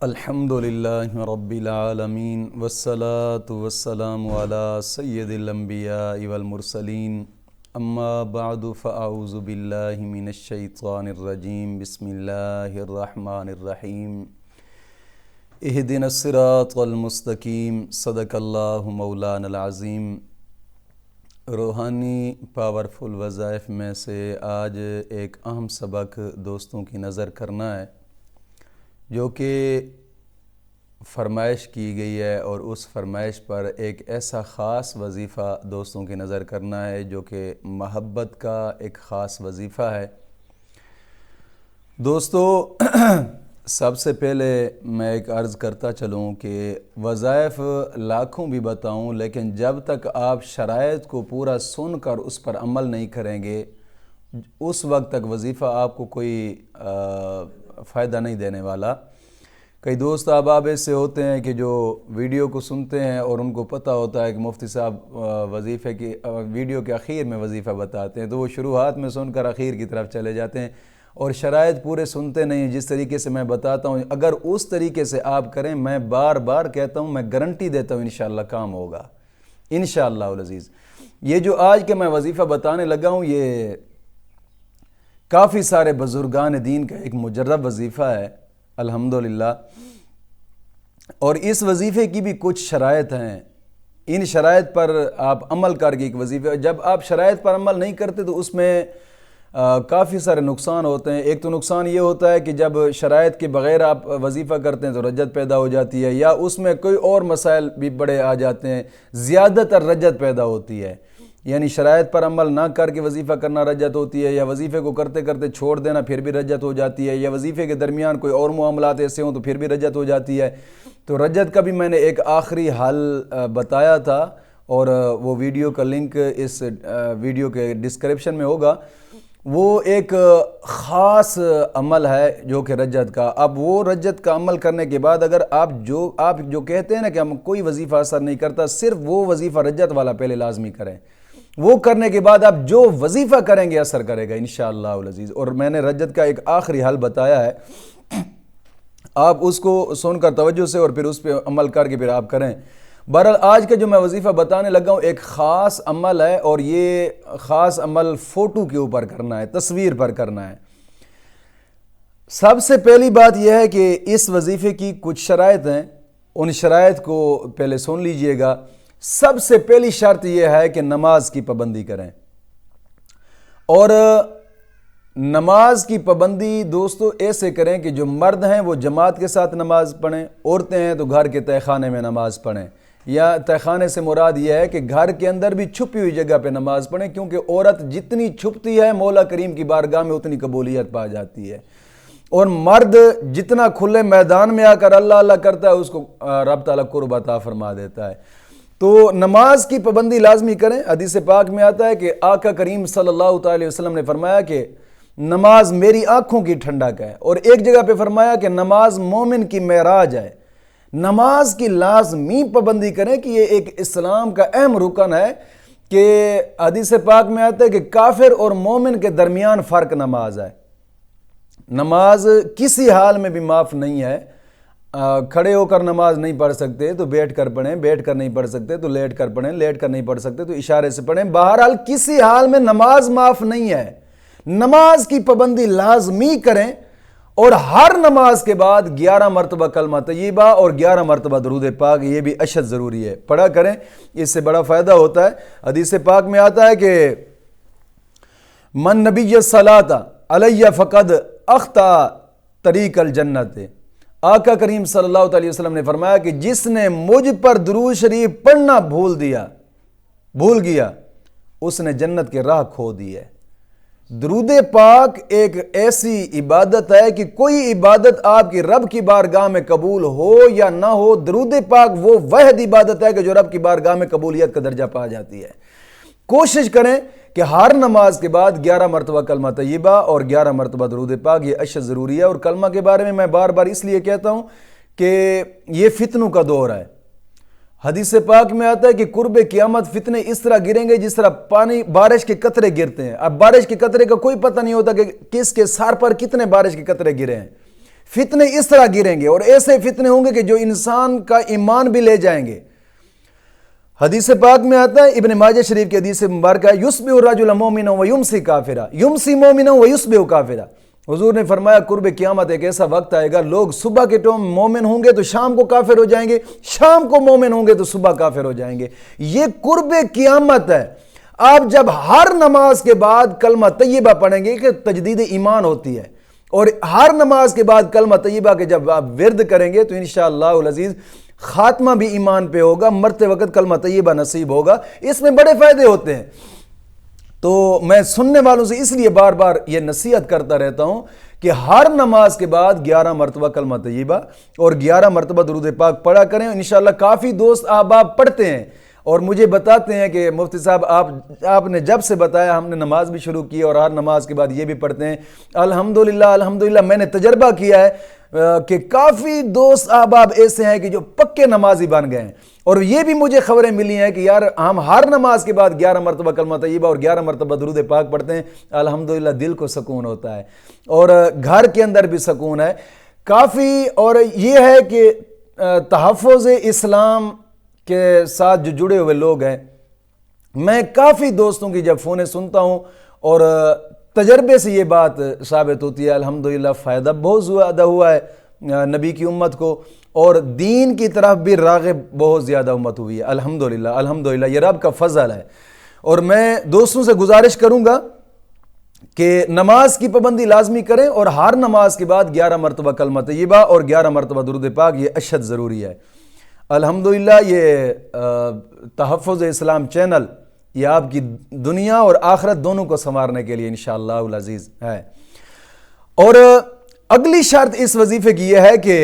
الحمدللہ رب العالمین والصلاة والسلام علی سید الانبیاء والمرسلین اما بعد فاعوذ باللہ من الشیطان الرجیم بسم اللہ الرحمن الرحیم اہدنا الصراط المستقیم صدق اللہ مولانا العظیم۔ روحانی پاورفل وظائف میں سے آج ایک اہم سبق دوستوں کی نظر کرنا ہے جو کہ فرمائش کی گئی ہے، اور اس فرمائش پر ایک ایسا خاص وظیفہ دوستوں کی نظر کرنا ہے جو کہ محبت کا ایک خاص وظیفہ ہے۔ دوستو سب سے پہلے میں ایک عرض کرتا چلوں کہ وظائف لاکھوں بھی بتاؤں، لیکن جب تک آپ شرائط کو پورا سن کر اس پر عمل نہیں کریں گے اس وقت تک وظیفہ آپ کو کوئی فائدہ نہیں دینے والا۔ کئی دوست احباب ایسے ہوتے ہیں کہ جو ویڈیو کو سنتے ہیں اور ان کو پتہ ہوتا ہے کہ مفتی صاحب وظیفے کی ویڈیو کے اخیر میں وظیفہ بتاتے ہیں، تو وہ شروعات میں سن کر اخیر کی طرف چلے جاتے ہیں اور شرائط پورے سنتے نہیں ہیں۔ جس طریقے سے میں بتاتا ہوں اگر اس طریقے سے آپ کریں، میں بار بار کہتا ہوں، میں گارنٹی دیتا ہوں انشاءاللہ کام ہوگا انشاءاللہ العزیز۔ یہ جو آج کے میں وظیفہ بتانے لگا ہوں یہ کافی سارے بزرگان دین کا ایک مجرب وظیفہ ہے الحمدللہ، اور اس وظیفے کی بھی کچھ شرائط ہیں۔ ان شرائط پر آپ عمل کر کے ایک وظیفہ، جب آپ شرائط پر عمل نہیں کرتے تو اس میں کافی سارے نقصان ہوتے ہیں۔ ایک تو نقصان یہ ہوتا ہے کہ جب شرائط کے بغیر آپ وظیفہ کرتے ہیں تو رجعت پیدا ہو جاتی ہے، یا اس میں کوئی اور مسائل بھی بڑے آ جاتے ہیں، زیادہ تر رجعت پیدا ہوتی ہے۔ یعنی شرائط پر عمل نہ کر کے وظیفہ کرنا رجعت ہوتی ہے، یا وظیفے کو کرتے کرتے چھوڑ دینا پھر بھی رجعت ہو جاتی ہے، یا وظیفے کے درمیان کوئی اور معاملات ایسے ہوں تو پھر بھی رجعت ہو جاتی ہے۔ تو رجعت کا بھی میں نے ایک آخری حل بتایا تھا، اور وہ ویڈیو کا لنک اس ویڈیو کے ڈسکرپشن میں ہوگا۔ وہ ایک خاص عمل ہے جو کہ رجعت کا۔ اب وہ رجعت کا عمل کرنے کے بعد اگر آپ جو کہتے ہیں نا کہ ہم کوئی وظیفہ اثر نہیں کرتا، صرف وہ وظیفہ رجعت والا پہلے لازمی کریں، وہ کرنے کے بعد آپ جو وظیفہ کریں گے اثر کرے گا انشاءاللہ العزیز۔ اور میں نے رجعت کا ایک آخری حل بتایا ہے، آپ اس کو سن کر توجہ سے اور پھر اس پہ عمل کر کے پھر آپ کریں۔ بہرحال آج کا جو میں وظیفہ بتانے لگا ہوں ایک خاص عمل ہے، اور یہ خاص عمل فوٹو کے اوپر کرنا ہے، تصویر پر کرنا ہے۔ سب سے پہلی بات یہ ہے کہ اس وظیفے کی کچھ شرائط ہیں، ان شرائط کو پہلے سن لیجئے گا۔ سب سے پہلی شرط یہ ہے کہ نماز کی پابندی کریں، اور نماز کی پابندی دوستو ایسے کریں کہ جو مرد ہیں وہ جماعت کے ساتھ نماز پڑھیں، عورتیں ہیں تو گھر کے تہہ خانے میں نماز پڑھیں، یا تہہ خانے سے مراد یہ ہے کہ گھر کے اندر بھی چھپی ہوئی جگہ پہ نماز پڑھیں، کیونکہ عورت جتنی چھپتی ہے مولا کریم کی بارگاہ میں اتنی قبولیت پا جاتی ہے، اور مرد جتنا کھلے میدان میں آ کر اللہ اللہ کرتا ہے اس کو رب تعالیٰ قرب عطا فرما دیتا ہے۔ تو نماز کی پابندی لازمی کریں۔ حدیث پاک میں آتا ہے کہ آقا کریم صلی اللہ تعالی وسلم نے فرمایا کہ نماز میری آنکھوں کی ٹھنڈک ہے، اور ایک جگہ پہ فرمایا کہ نماز مومن کی معراج ہے۔ نماز کی لازمی پابندی کریں کہ یہ ایک اسلام کا اہم رکن ہے، کہ حدیث پاک میں آتا ہے کہ کافر اور مومن کے درمیان فرق نماز ہے۔ نماز کسی حال میں بھی معاف نہیں ہے۔ کھڑے ہو کر نماز نہیں پڑھ سکتے تو بیٹھ کر پڑھیں، بیٹھ کر نہیں پڑھ سکتے تو لیٹ کر پڑھیں، لیٹ کر نہیں پڑھ سکتے تو اشارے سے پڑھیں، بہرحال کسی حال میں نماز معاف نہیں ہے۔ نماز کی پابندی لازمی کریں، اور ہر نماز کے بعد 11 مرتبہ کلمہ طیبہ اور 11 مرتبہ درود پاک، یہ بھی اشد ضروری ہے، پڑھا کریں، اس سے بڑا فائدہ ہوتا ہے۔ حدیث پاک میں آتا ہے کہ من نبی الصلاۃ علیہ فقد اخطا طریق الجنت۔ آقا کریم صلی اللہ علیہ وسلم نے فرمایا کہ جس نے مجھ پر درود شریف پڑھنا بھول گیا اس نے جنت کے راہ کھو دی ہے۔ درود پاک ایک ایسی عبادت ہے کہ کوئی عبادت آپ کی رب کی بارگاہ میں قبول ہو یا نہ ہو، درود پاک وہ واحد عبادت ہے کہ جو رب کی بارگاہ میں قبولیت کا درجہ پا جاتی ہے۔ کوشش کریں کہ ہر نماز کے بعد 11 مرتبہ کلمہ طیبہ اور 11 مرتبہ درود پاک، یہ اشد ضروری ہے۔ اور کلمہ کے بارے میں بار بار اس لیے کہتا ہوں کہ یہ فتنوں کا دور ہے۔ حدیث پاک میں آتا ہے کہ قرب قیامت فتنے اس طرح گریں گے جس طرح پانی بارش کے قطرے گرتے ہیں۔ اب بارش کے قطرے کا کوئی پتہ نہیں ہوتا کہ کس کے سر پر کتنے بارش کے قطرے گرے ہیں۔ فتنے اس طرح گریں گے اور ایسے فتنے ہوں گے کہ جو انسان کا ایمان بھی لے جائیں گے۔ حدیث پاک میں آتا ہے، ابن ماجہ شریف کی حدیث مبارکہ ہے، یصبح الرجل مؤمنا ویمسی کافرا، یمسی مؤمنا ویصبح کافرا۔ حضور نے فرمایا قرب قیامت ایک ایسا وقت آئے گا، لوگ صبح کے ٹائم مومن ہوں گے تو شام کو کافر ہو جائیں گے، شام کو مومن ہوں گے تو صبح کافر ہو جائیں گے۔ یہ قرب قیامت ہے۔ آپ جب ہر نماز کے بعد کلمہ طیبہ پڑھیں گے کہ تجدید ایمان ہوتی ہے، اور ہر نماز کے بعد کلمہ طیبہ کے جب آپ ورد کریں گے تو انشاءاللہ العزیز خاتمہ بھی ایمان پہ ہوگا، مرتے وقت کلمہ طیبہ نصیب ہوگا۔ اس میں بڑے فائدے ہوتے ہیں۔ تو میں سننے والوں سے اس لیے بار بار یہ نصیحت کرتا رہتا ہوں کہ ہر نماز کے بعد 11 مرتبہ کلمہ طیبہ اور 11 مرتبہ درود پاک پڑھا کریں۔ انشاءاللہ کافی دوست احباب پڑھتے ہیں اور مجھے بتاتے ہیں کہ مفتی صاحب آپ نے جب سے بتایا ہم نے نماز بھی شروع کی اور ہر نماز کے بعد یہ بھی پڑھتے ہیں۔ الحمدللہ میں نے تجربہ کیا ہے کہ کافی دوست احباب ایسے ہیں کہ جو پکے نمازی بن گئے ہیں، اور یہ بھی مجھے خبریں ملی ہیں کہ یار ہم ہر نماز کے بعد 11 مرتبہ کلمہ طیبہ اور 11 مرتبہ درود پاک پڑھتے ہیں، الحمدللہ دل کو سکون ہوتا ہے اور گھر کے اندر بھی سکون ہے کافی۔ اور یہ ہے کہ تحفظ اسلام کے ساتھ جو جڑے ہوئے لوگ ہیں، میں کافی دوستوں کی جب فونیں سنتا ہوں اور تجربے سے یہ بات ثابت ہوتی ہے، الحمدللہ فائدہ بہت زیادہ ہوا ہے نبی کی امت کو، اور دین کی طرف بھی راغب بہت زیادہ امت ہوئی ہے، الحمدللہ یہ رب کا فضل ہے۔ اور میں دوستوں سے گزارش کروں گا کہ نماز کی پابندی لازمی کریں اور ہر نماز کے بعد 11 مرتبہ کلمہ طیبہ اور 11 مرتبہ درود پاک، یہ اشد ضروری ہے۔ الحمدللہ یہ تحفظ اسلام چینل یہ آپ کی دنیا اور آخرت دونوں کو سنوارنے کے لیے انشاءاللہ العزیز ہے۔ اور اگلی شرط اس وظیفے کی یہ ہے کہ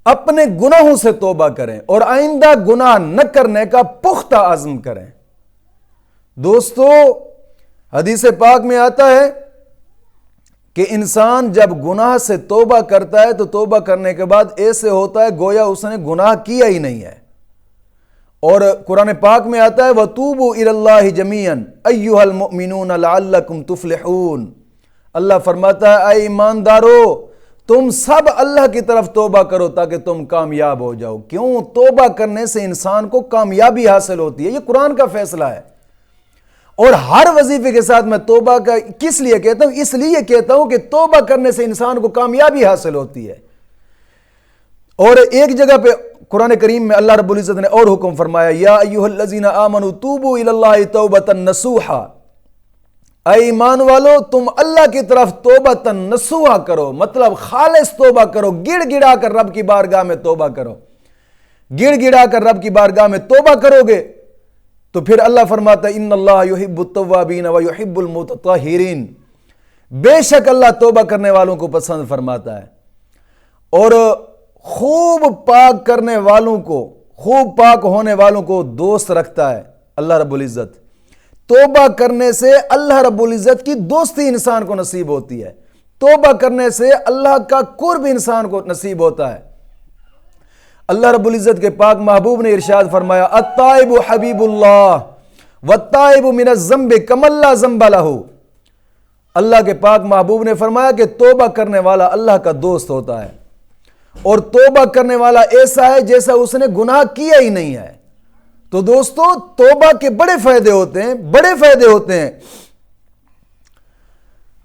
اپنے گناہوں سے توبہ کریں اور آئندہ گناہ نہ کرنے کا پختہ عزم کریں۔ دوستو حدیث پاک میں آتا ہے کہ انسان جب گناہ سے توبہ کرتا ہے تو توبہ کرنے کے بعد ایسے ہوتا ہے گویا اس نے گناہ کیا ہی نہیں ہے۔ اور قرآن پاک میں آتا ہے وَتُوبُوا إِلَى اللَّهِ جَمِيعًا أَيُّهَا الْمُؤْمِنُونَ لَعَلَّكُمْ تُفْلِحُونَ۔ اللہ فرماتا ہے اے ایماندارو تم سب اللہ کی طرف توبہ کرو تاکہ تم کامیاب ہو جاؤ۔ کیوں؟ توبہ کرنے سے انسان کو کامیابی حاصل ہوتی ہے، یہ قرآن کا فیصلہ ہے۔ اور ہر وظیفے کے ساتھ میں توبہ کا کس لیے کہتا ہوں؟ اس لیے کہتا ہوں کہ توبہ کرنے سے انسان کو کامیابی حاصل ہوتی ہے۔ اور ایک جگہ پہ قرآن کریم میں اللہ رب العزت نے اور حکم فرمایا یا ایھا الذین آمنوا توبوا الی اللہ توبۃ نصوحا، اے ایمان والو تم اللہ کی طرف توبۃ نصوحا کرو، مطلب خالص توبہ کرو، گڑ گڑا کر رب کی بارگاہ میں توبہ کرو۔ گڑ گڑا کر رب کی بارگاہ میں توبہ کرو گے تو پھر اللہ فرماتا ہے ان اللہ یحب التوابین ویحب المتطہرین، بے شک اللہ توبہ کرنے والوں کو پسند فرماتا ہے اور خوب پاک کرنے والوں کو، خوب پاک ہونے والوں کو دوست رکھتا ہے اللہ رب العزت۔ توبہ کرنے سے اللہ رب العزت کی دوستی انسان کو نصیب ہوتی ہے، توبہ کرنے سے اللہ کا قرب انسان کو نصیب ہوتا ہے۔ اللہ رب العزت کے پاک محبوب نے ارشاد فرمایا التائب حبیب اللہ والتائب من الذنب کما لا ذنب لہ۔ اللہ کے پاک محبوب نے فرمایا کہ توبہ کرنے والا اللہ کا دوست ہوتا ہے، اور توبہ کرنے والا ایسا ہے جیسا اس نے گناہ کیا ہی نہیں ہے۔ تو دوستو توبہ کے بڑے فائدے ہوتے ہیں، بڑے فائدے ہوتے ہیں۔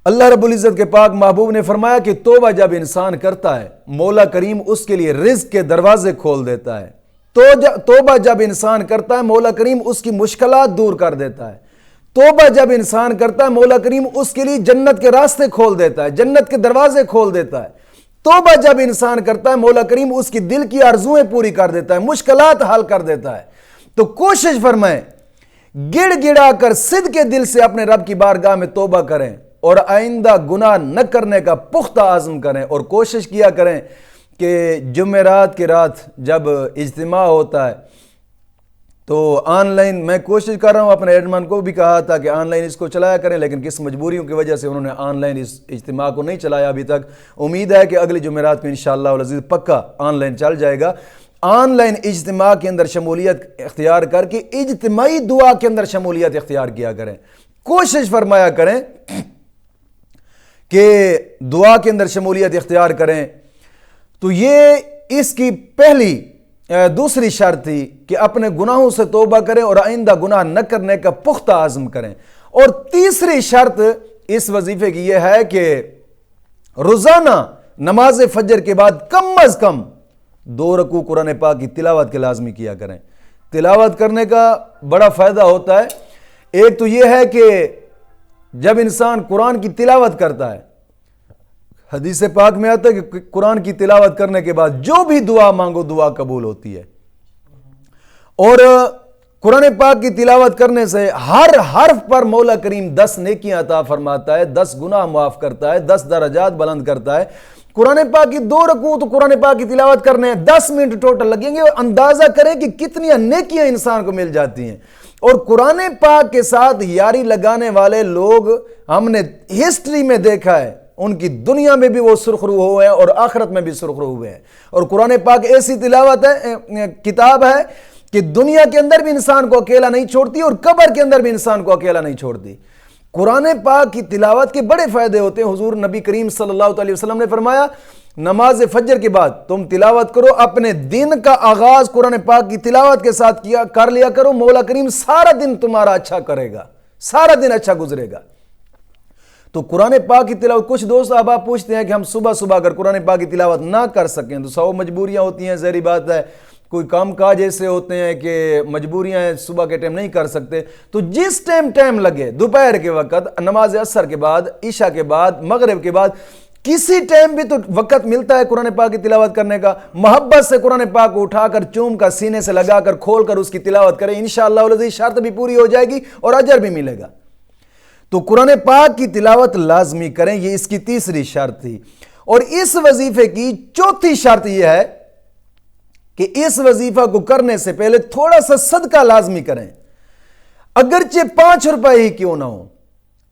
اللہ رب العزت کے پاک محبوب نے فرمایا کہ توبہ جب انسان کرتا ہے مولا کریم اس کے لیے رزق کے دروازے کھول دیتا ہے۔ توبہ جب انسان کرتا ہے مولا کریم اس کی مشکلات دور کر دیتا ہے۔ توبہ جب انسان کرتا ہے مولا کریم اس کے لیے جنت کے راستے کھول دیتا ہے، جنت کے دروازے کھول دیتا ہے۔ توبہ جب انسان کرتا ہے مولا کریم اس کی دل کی آرزویں پوری کر دیتا ہے، مشکلات حل کر دیتا ہے۔ تو کوشش فرمائیں گڑ گڑا کر صدق کے دل سے اپنے رب کی بارگاہ میں توبہ کریں اور آئندہ گناہ نہ کرنے کا پختہ عزم کریں، اور کوشش کیا کریں کہ جمعرات کی رات جب اجتماع ہوتا ہے تو آن لائن، میں کوشش کر رہا ہوں، اپنے ایڈمن کو بھی کہا تھا کہ آن لائن اس کو چلایا کریں، لیکن کس مجبوریوں کی وجہ سے انہوں نے آن لائن اس اجتماع کو نہیں چلایا ابھی تک۔ امید ہے کہ اگلی جمعرات کو انشاءاللہ العزیز پکا آن لائن چل جائے گا۔ آن لائن اجتماع کے اندر شمولیت اختیار کر کے اجتماعی دعا کے اندر شمولیت اختیار کیا کریں۔ کوشش فرمایا کریں کہ دعا کے اندر شمولیت اختیار کریں، تو یہ اس کی پہلی دوسری شرط تھی کہ اپنے گناہوں سے توبہ کریں اور آئندہ گناہ نہ کرنے کا پختہ عزم کریں۔ اور تیسری شرط اس وظیفے کی یہ ہے کہ روزانہ نماز فجر کے بعد کم از کم 2 رکوع قرآن پاک کی تلاوت کے لازمی کیا کریں۔ تلاوت کرنے کا بڑا فائدہ ہوتا ہے۔ ایک تو یہ ہے کہ جب انسان قرآن کی تلاوت کرتا ہے، حدیث پاک میں آتا ہے کہ قرآن کی تلاوت کرنے کے بعد جو بھی دعا مانگو دعا قبول ہوتی ہے، اور قرآن پاک کی تلاوت کرنے سے ہر حرف پر مولا کریم 10 نیکیاں عطا فرماتا ہے، 10 گناہ معاف کرتا ہے، 10 درجات بلند کرتا ہے۔ قرآن پاک کی 2 رکوع تو قرآن پاک کی تلاوت کرنے 10 منٹ ٹوٹل لگیں گے، اور اندازہ کریں کہ کتنی نیکیاں انسان کو مل جاتی ہیں۔ اور قرآن پاک کے ساتھ یاری لگانے والے لوگ ہم نے ہسٹری میں دیکھا ہے، ان کی دنیا میں بھی وہ سرخرو ہوئے ہیں اور آخرت میں بھی سرخرو ہوئے ہیں۔ اور قرآن پاک ایسی تلاوت ہے، کتاب ہے کہ دنیا کے اندر بھی انسان کو اکیلا نہیں چھوڑتی اور قبر کے اندر بھی انسان کو اکیلا نہیں چھوڑتی۔ قرآن پاک کی تلاوت کے بڑے فائدے ہوتے ہیں۔ حضور نبی کریم صلی اللہ علیہ وسلم نے فرمایا، نماز فجر کے بعد تم تلاوت کرو، اپنے دن کا آغاز قرآن پاک کی تلاوت کے ساتھ کر لیا کرو، مولا کریم سارا دن تمہارا اچھا کرے گا، سارا دن اچھا گزرے گا۔ تو قرآن پاک کی تلاوت، کچھ دوست احباب پوچھتے ہیں کہ ہم صبح اگر قرآن پاک کی تلاوت نہ کر سکیں تو 100 مجبوریاں ہوتی ہیں، ظاہری بات ہے، کوئی کام کاج ایسے ہوتے ہیں کہ مجبوریاں ہیں، صبح کے ٹائم نہیں کر سکتے، تو جس ٹائم لگے، دوپہر کے وقت، نماز عصر کے بعد، عشاء کے بعد، مغرب کے بعد، کسی ٹائم بھی تو وقت ملتا ہے قرآن پاک کی تلاوت کرنے کا۔ محبت سے قرآن پاک کو اٹھا کر چوم کر سینے سے لگا کر کھول کر اس کی تلاوت کریں، انشاءاللہ العزیز شرط بھی پوری ہو جائے گی اور اجر بھی ملے گا۔ تو قرآن پاک کی تلاوت لازمی کریں، یہ اس کی تیسری شرط تھی۔ اور اس وظیفے کی چوتھی شرط یہ ہے کہ اس وظیفہ کو کرنے سے پہلے تھوڑا سا صدقہ لازمی کریں، اگرچہ 5 روپے ہی کیوں نہ ہو۔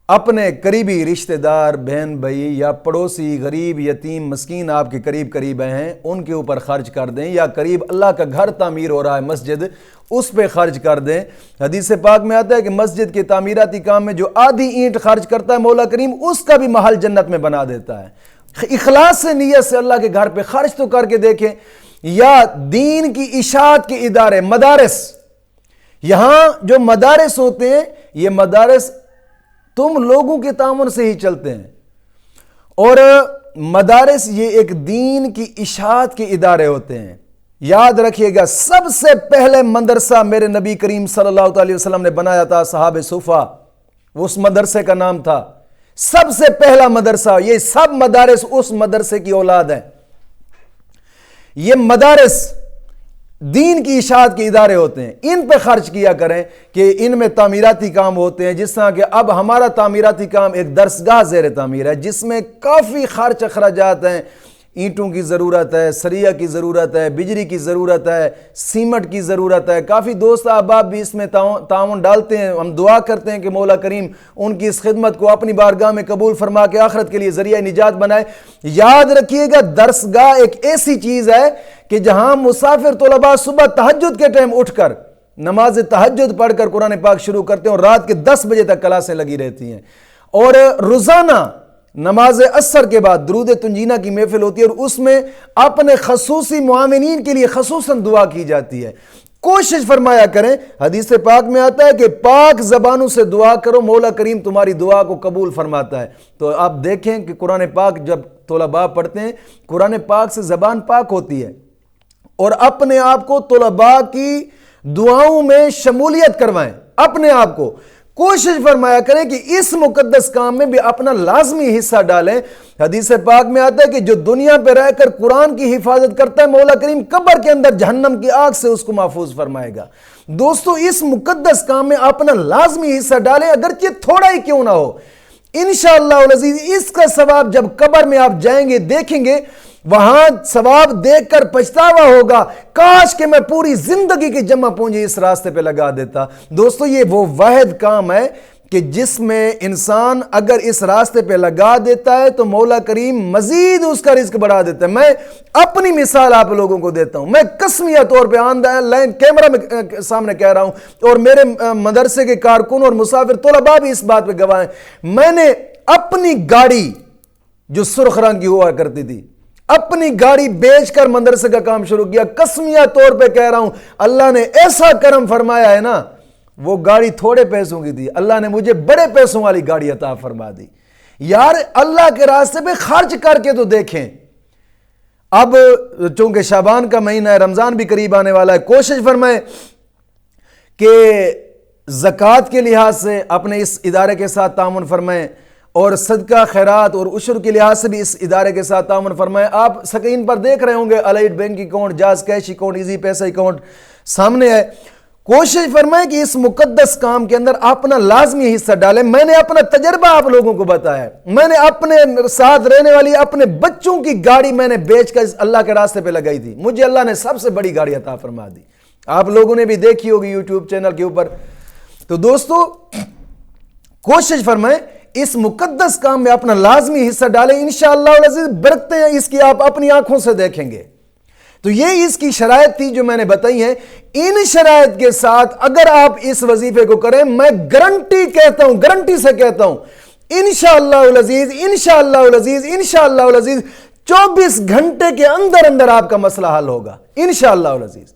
اپنے قریبی رشتہ دار، بہن بھائی یا پڑوسی، غریب، یتیم، مسکین آپ کے قریب ہیں، ان کے اوپر خرچ کر دیں، یا قریب اللہ کا گھر تعمیر ہو رہا ہے مسجد، اس پہ خرچ کر دیں۔ حدیث پاک میں آتا ہے کہ مسجد کے تعمیراتی کام میں جو آدھی اینٹ خرچ کرتا ہے مولا کریم اس کا بھی محل جنت میں بنا دیتا ہے۔ اخلاص سے، نیت سے اللہ کے گھر پہ خرچ تو کر کے دیکھیں۔ یا دین کی اشاعت کے ادارے، مدارس، یہاں جو مدارس ہوتے ہیں، یہ مدارس تم لوگوں کے تعاون سے ہی چلتے ہیں، اور مدارس یہ ایک دین کی اشاعت کے ادارے ہوتے ہیں۔ یاد رکھیے گا، سب سے پہلے مدرسہ میرے نبی کریم صلی اللہ علیہ وسلم نے بنایا تھا صحابہ صفہ، اس مدرسے کا نام تھا، سب سے پہلا مدرسہ۔ یہ سب مدارس اس مدرسے کی اولاد ہیں۔ یہ مدارس دین کی اشاعت کے ادارے ہوتے ہیں، ان پہ خرچ کیا کریں کہ ان میں تعمیراتی کام ہوتے ہیں، جس طرح کہ اب ہمارا تعمیراتی کام ایک درسگاہ زیر تعمیر ہے، جس میں کافی خرچ اخراجات ہیں، اینٹوں کی ضرورت ہے، سریہ کی ضرورت ہے، بجلی کی ضرورت ہے، سیمنٹ کی ضرورت ہے۔ کافی دوست احباب بھی اس میں تعاون ڈالتے ہیں۔ ہم دعا کرتے ہیں کہ مولا کریم ان کی اس خدمت کو اپنی بارگاہ میں قبول فرما کے آخرت کے لیے ذریعہ نجات بنائے۔ یاد رکھیے گا، درسگاہ ایک ایسی چیز ہے کہ جہاں مسافر طلباء صبح تہجد کے ٹائم اٹھ کر نماز تہجد پڑھ کر قرآن پاک شروع کرتے ہیں اور رات کے 10 بجے تک کلاسیں لگی رہتی ہیں، اور روزانہ نماز عصر کے بعد درود تنجینہ کی محفل ہوتی ہے، اور اس میں اپنے خصوصی معاونین کے لیے خصوصاً دعا کی جاتی ہے۔ کوشش فرمایا کریں، حدیث پاک میں آتا ہے کہ پاک زبانوں سے دعا کرو، مولا کریم تمہاری دعا کو قبول فرماتا ہے۔ تو آپ دیکھیں کہ قرآن پاک جب طلباء پڑھتے ہیں، قرآن پاک سے زبان پاک ہوتی ہے، اور اپنے آپ کو طلباء کی دعاؤں میں شمولیت کروائیں۔ اپنے آپ کو کوشش فرمایا کریں کہ اس مقدس کام میں بھی اپنا لازمی حصہ ڈالیں۔ حدیث پاک میں آتا ہے کہ جو دنیا پہ رہ کر قرآن کی حفاظت کرتا ہے، مولا کریم قبر کے اندر جہنم کی آگ سے اس کو محفوظ فرمائے گا۔ دوستو، اس مقدس کام میں اپنا لازمی حصہ ڈالیں، اگرچہ تھوڑا ہی کیوں نہ ہو۔ انشاءاللہ العزیز اس کا ثواب جب قبر میں آپ جائیں گے دیکھیں گے، وہاں ثواب دیکھ کر پچھتاوا ہوگا، کاش کہ میں پوری زندگی کی جمع پونجی اس راستے پہ لگا دیتا۔ دوستو، یہ وہ واحد کام ہے کہ جس میں انسان اگر اس راستے پہ لگا دیتا ہے تو مولا کریم مزید اس کا رزق بڑھا دیتا ہے۔ میں اپنی مثال آپ لوگوں کو دیتا ہوں، میں قسمیہ طور پہ آن لائن کیمرہ میں سامنے کہہ رہا ہوں، اور میرے مدرسے کے کارکن اور مسافر طلباء بھی اس بات پہ گواہ ہیں۔ میں نے اپنی گاڑی جو سرخ رنگ کی ہوا کرتی تھی، اپنی گاڑی بیچ کر مدرسے کا کام شروع کیا۔ قسمیہ طور پہ کہہ رہا ہوں، اللہ نے ایسا کرم فرمایا ہے نا، وہ گاڑی تھوڑے پیسوں کی تھی، اللہ نے مجھے بڑے پیسوں والی گاڑی عطا فرما دی۔ یار اللہ کے راستے پہ خرچ کر کے تو دیکھیں۔ اب چونکہ شعبان کا مہینہ ہے، رمضان بھی قریب آنے والا ہے، کوشش فرمائیں کہ زکوٰۃ کے لحاظ سے اپنے اس ادارے کے ساتھ تعاون فرمائیں، اور صدقہ خیرات اور عشر کے لحاظ سے بھی اس ادارے کے ساتھ تعاون فرمائیں۔ آپ سکرین پر دیکھ رہے ہوں گے allied bank account, jazz cash account, easy پیسہ اکاؤنٹ سامنے ہے۔ کوشش فرمائیں کہ اس مقدس کام کے اندر اپنا لازمی حصہ ڈالیں۔ میں نے اپنا تجربہ آپ لوگوں کو بتایا ہے، میں نے اپنے ساتھ رہنے والی اپنے بچوں کی گاڑی میں نے بیچ کر اللہ کے راستے پہ لگائی تھی، مجھے اللہ نے سب سے بڑی گاڑی عطا فرما دی۔ آپ لوگوں نے بھی دیکھی ہوگی یوٹیوب چینل کے اوپر۔ تو دوستو کوشش فرمائیں اس مقدس کام میں اپنا لازمی حصہ ڈالیں، انشاءاللہ العزیز برکتیں اس کی آپ اپنی آنکھوں سے دیکھیں گے۔ تو یہ اس کی شرائط تھی جو میں نے بتائی ہیں۔ ان شرائط کے ساتھ اگر آپ اس وظیفے کو کریں، میں گارنٹی کہتا ہوں، گارنٹی سے کہتا ہوں، انشاءاللہ العزیز انشاءاللہ العزیز انشاءاللہ العزیز 24 گھنٹے کے اندر اندر آپ کا مسئلہ حل ہوگا انشاءاللہ العزیز۔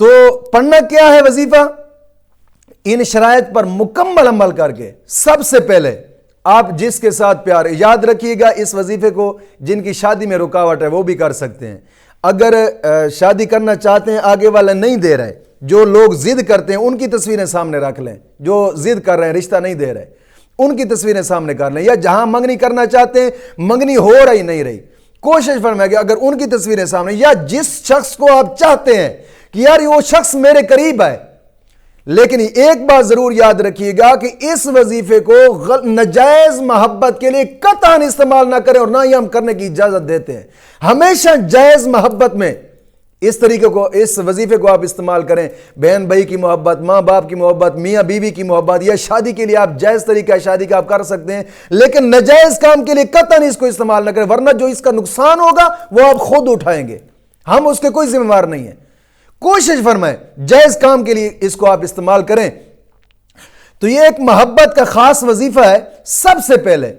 تو پڑھنا کیا ہے وظیفہ؟ ان شرائط پر مکمل عمل کر کے سب سے پہلے آپ جس کے ساتھ پیار، یاد رکھیے گا اس وظیفے کو جن کی شادی میں رکاوٹ ہے وہ بھی کر سکتے ہیں۔ اگر شادی کرنا چاہتے ہیں آگے والا نہیں دے رہے، جو لوگ ضد کرتے ہیں ان کی تصویریں سامنے رکھ لیں، جو ضد کر رہے ہیں رشتہ نہیں دے رہے ان کی تصویریں سامنے کر لیں، یا جہاں منگنی کرنا چاہتے ہیں منگنی ہو رہی نہیں رہی، کوشش فرمائیں کہ اگر ان کی تصویریں سامنے، یا جس شخص کو آپ چاہتے ہیں کہ یار وہ شخص میرے قریب ہے، لیکن ایک بات ضرور یاد رکھیے گا کہ اس وظیفے کو ناجائز محبت کے لیے قطعاً استعمال نہ کریں، اور نہ ہی ہم کرنے کی اجازت دیتے ہیں۔ ہمیشہ جائز محبت میں اس طریقے کو، اس وظیفے کو آپ استعمال کریں۔ بہن بھائی کی محبت، ماں باپ کی محبت، میاں بیوی کی محبت، یا شادی کے لیے آپ جائز طریقہ شادی کا آپ کر سکتے ہیں، لیکن ناجائز کام کے لیے قطعاً اس کو استعمال نہ کریں، ورنہ جو اس کا نقصان ہوگا وہ آپ خود اٹھائیں گے، ہم اس کے کوئی ذمہ دار نہیں ہیں۔ کوشش فرمائیں جائز کام کے لیے اس کو آپ استعمال کریں۔ تو یہ ایک محبت کا خاص وظیفہ ہے۔ سب سے پہلے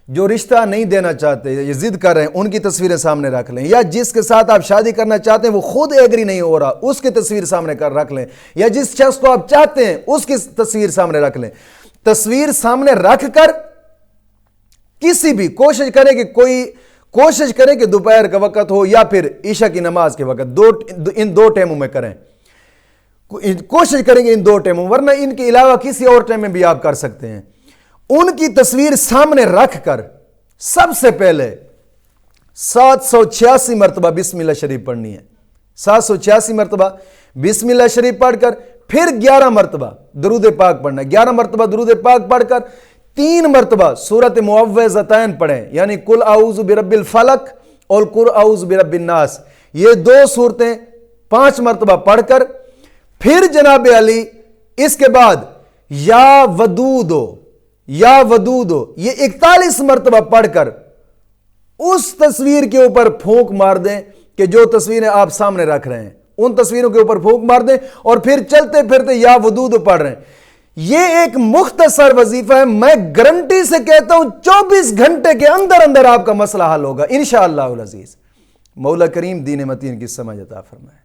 جو رشتہ نہیں دینا چاہتے، یہ ضد کر رہے ہیں، ان کی تصویریں سامنے رکھ لیں، یا جس کے ساتھ آپ شادی کرنا چاہتے ہیں وہ خود ایگری نہیں ہو رہا اس کی تصویر سامنے رکھ لیں، یا جس شخص کو آپ چاہتے ہیں اس کی تصویر سامنے رکھ لیں۔ تصویر سامنے رکھ کر کسی بھی کوشش کریں کہ دوپہر کا وقت ہو یا پھر عشاء کی نماز کے وقت، ان دو ٹائموں میں کریں، کوشش کریں گے ان دو ٹائموں، ورنہ ان کے علاوہ کسی اور ٹائم میں بھی آپ کر سکتے ہیں۔ ان کی تصویر سامنے رکھ کر سب سے پہلے 786 مرتبہ بسم اللہ شریف پڑھنی ہے، 786 مرتبہ بسم اللہ شریف پڑھ کر پھر 11 مرتبہ درود پاک پڑھنا ہے۔ 11 مرتبہ درود پاک پڑھ کر 3 مرتبہ سورۃ معوذتین پڑھیں، یعنی قل اعوذ برب الفلق اور قل اعوذ برب الناس، یہ 2 سورتیں 5 مرتبہ پڑھ کر پھر جناب علی اس کے بعد یا ودودو یہ 41 مرتبہ پڑھ کر اس تصویر کے اوپر پھونک مار دیں کہ جو تصویریں آپ سامنے رکھ رہے ہیں ان تصویروں کے اوپر پھونک مار دیں، اور پھر چلتے پھرتے یا ودودو پڑھ رہے ہیں۔ یہ ایک مختصر وظیفہ ہے، میں گارنٹی سے کہتا ہوں 24 گھنٹے کے اندر اندر آپ کا مسئلہ حل ہوگا انشاءاللہ العزیز۔ مولا کریم دین متین کی سمجھ عطا فرمائے۔